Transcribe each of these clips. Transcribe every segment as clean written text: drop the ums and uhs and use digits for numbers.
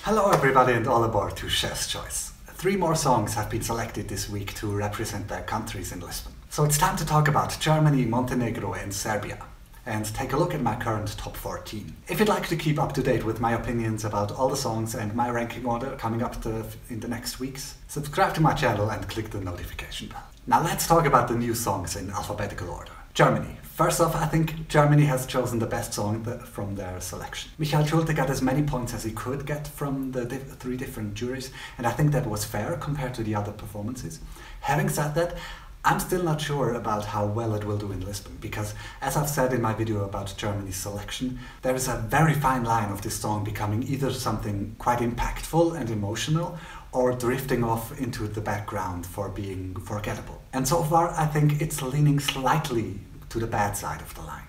Hello everybody and all aboard to Chef's Choice. 3 more songs have been selected this week to represent their countries in Lisbon. So it's time to talk about Germany, Montenegro and Serbia and take a look at my current top 14. If you'd like to keep up to date with my opinions about all the songs and my ranking order coming up in the next weeks, subscribe to my channel and click the notification bell. Now let's talk about the new songs in alphabetical order. Germany. First off, I think Germany has chosen the best song from their selection. Schulte got as many points as he could get from the 3 different juries, and I think that was fair compared to the other performances. Having said that, I'm still not sure about how well it will do in Lisbon, because as I've said in my video about Germany's selection, there is a very fine line of this song becoming either something quite impactful and emotional, or drifting off into the background for being forgettable. And so far, I think it's leaning slightly to the bad side of the line.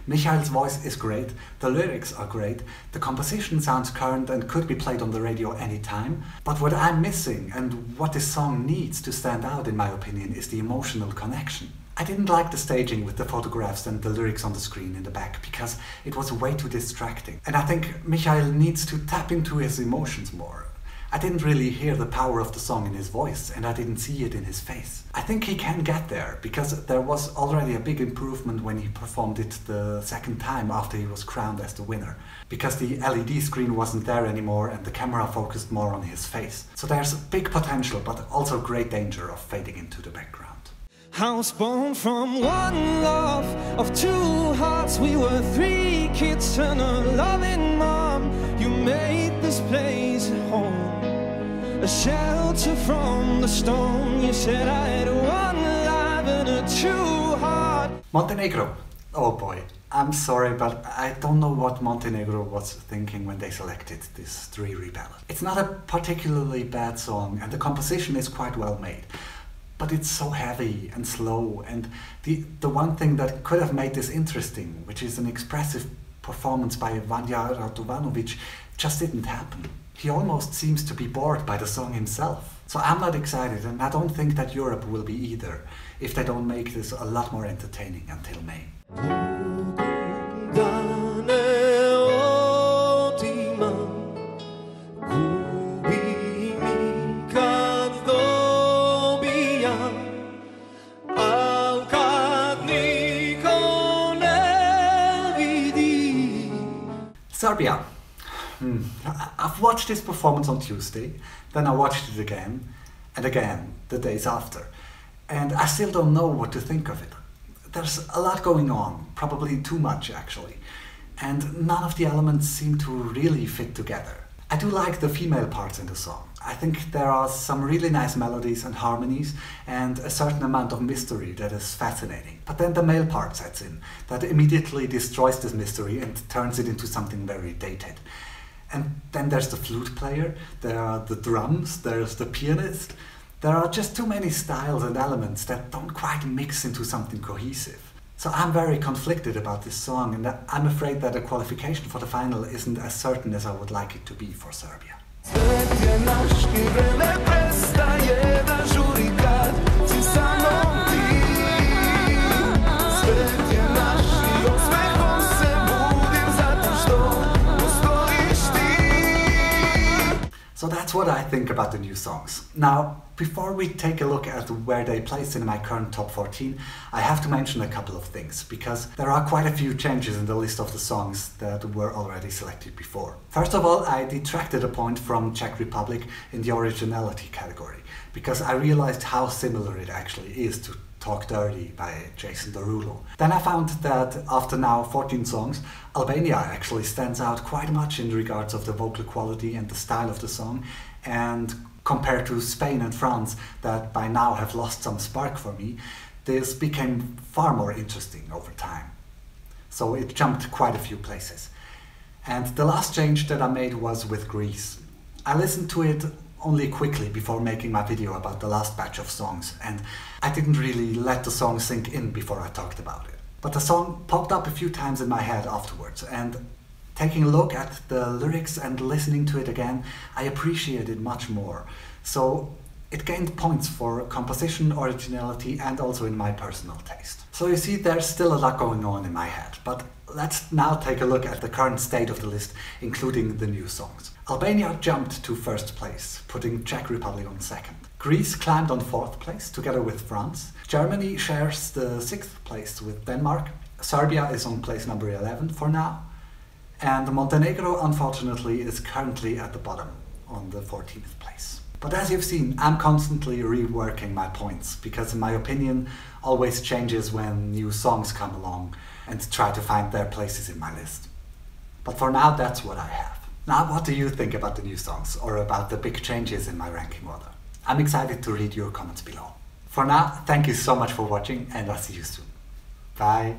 Michael's voice is great, the lyrics are great, the composition sounds current and could be played on the radio anytime, but what I'm missing and what this song needs to stand out in my opinion is the emotional connection. I didn't like the staging with the photographs and the lyrics on the screen in the back because it was way too distracting, and I think Michael needs to tap into his emotions more. I didn't really hear the power of the song in his voice, and I didn't see it in his face. I think he can get there, because there was already a big improvement when he performed it the second time after he was crowned as the winner. Because the LED screen wasn't there anymore and the camera focused more on his face. So there's big potential, but also great danger of fading into the background. I was born from one love of 2 hearts. We were 3 kids and a loving mom. You made this place a home, a shelter from the storm. You said I had 1 life and a true heart. Montenegro. Oh boy, I'm sorry, but I don't know what Montenegro was thinking when they selected this 3 reballad. It's not a particularly bad song and the composition is quite well made. But it's so heavy and slow, and the one thing that could have made this interesting, which is an expressive performance by Vanja, just didn't happen. He almost seems to be bored by the song himself. So I'm not excited, and I don't think that Europe will be either, if they don't make this a lot more entertaining until May. Serbia. I've watched this performance on Tuesday, then I watched it again and again the days after, and I still don't know what to think of it. There's a lot going on, probably too much actually, and none of the elements seem to really fit together. I do like the female parts in the song. I think there are some really nice melodies and harmonies and a certain amount of mystery that is fascinating. But then the male part sets in, that immediately destroys this mystery and turns it into something very dated. And then there's the flute player, there are the drums, there's the pianist. There are just too many styles and elements that don't quite mix into something cohesive. So I'm very conflicted about this song, and I'm afraid that a qualification for the final isn't as certain as I would like it to be for Serbia. So that's what I think about the new songs. Now, before we take a look at where they place in my current top 14, I have to mention a couple of things, because there are quite a few changes in the list of the songs that were already selected before. First of all, I detracted a point from Czech Republic in the originality category, because I realized how similar it actually is to Talk Dirty by Jason Derulo. Then I found that after now 14 songs, Albania actually stands out quite much in regards of the vocal quality and the style of the song, and compared to Spain and France that by now have lost some spark for me, this became far more interesting over time. So it jumped quite a few places. And the last change that I made was with Greece. I listened to it only quickly before making my video about the last batch of songs, and I didn't really let the song sink in before I talked about it. But the song popped up a few times in my head afterwards, and taking a look at the lyrics and listening to it again, I appreciate it much more. So it gained points for composition, originality, and also in my personal taste. So you see, there's still a lot going on in my head, but let's now take a look at the current state of the list, including the new songs. Albania jumped to first place, putting Czech Republic on second. Greece climbed on fourth place, together with France. Germany shares the sixth place with Denmark. Serbia is on place number 11 for now. And Montenegro, unfortunately, is currently at the bottom, on the 14th place. But as you've seen, I'm constantly reworking my points, because my opinion always changes when new songs come along and try to find their places in my list. But for now, that's what I have. Now, what do you think about the new songs, or about the big changes in my ranking order? I'm excited to read your comments below. For now, thank you so much for watching, and I'll see you soon. Bye!